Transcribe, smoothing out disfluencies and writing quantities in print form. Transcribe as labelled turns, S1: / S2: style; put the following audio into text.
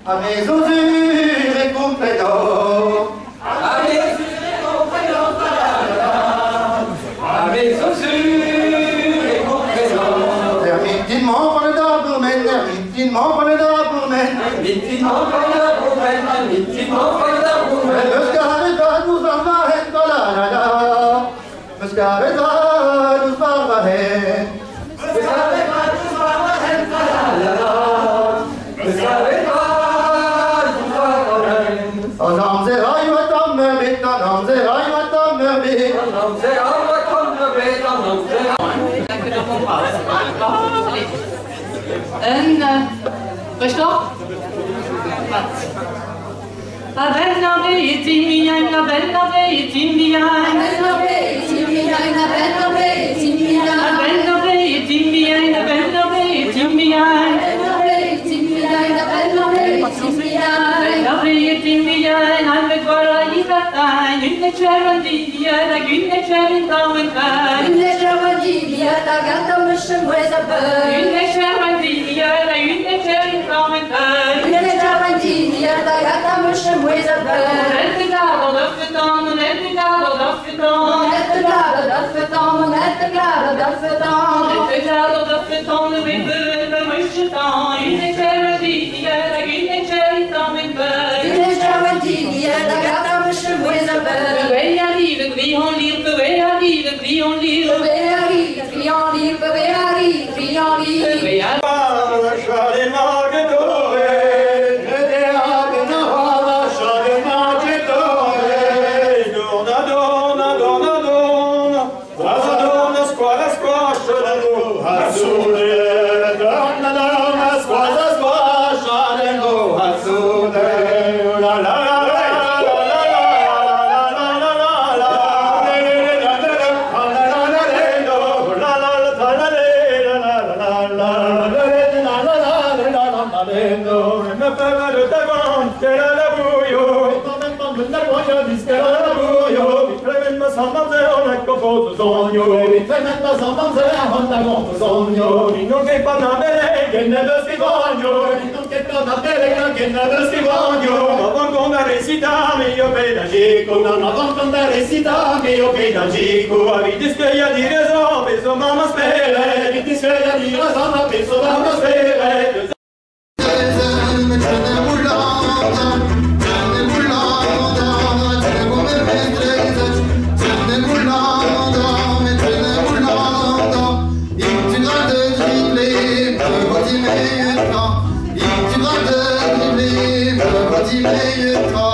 S1: à mes usures et compléments. À mes usures et compléments. À mes usures et compléments. Ermitimement pour le doublement, ermitimment pour le doublement. Ermitimment pour le doublement, ermitimment pour le doublement. Muscareta nous arvahen tolarada. Muscareta nous arvahen. Muscareta nous arvahen tolarada. Muscareta nous arvahen. Anam zeray vatam mebit, anam zeray vatam mebit. Anam zeray vatam mebit, anam zeray.
S2: Förstå? La bella betimia, la bella betimia, la bella betimia, la bella betimia, la bella betimia, la bella betimia, la bella betimia, la betimia, han med våra gifta, gynne kärvandilia, la gynne kärvindavenka, gynne kärvandilia, la gata muschen wezabö, gynne kärvandilia, la gynne kärvindavenka, gynne kärvandilia, la gata muschen wezabö, lettegado daffetan, lettegado daffetan, lettegado daffetan, lettegado daffetan, lettegado daffetan, wibbe muschetan, gynne kärvandilia, la gynne kärvindavenka, gynne kärvandilia, la gata muschen wezabö, beweja livet, vi hon liv, beweja livet, vi hon liv, beweja livet, vi hon liv, beweja livet, vi hon liv, beweja
S3: non che parla bene, che ne lo si voglio, non che parla bene, che ne lo si voglio, ma non come recitare io pedagico, non come recitare io pedagico, avete sveglia di ragione, penso mamma spera, avete sveglia di ragione, penso mamma spera.
S1: Meilleur temps.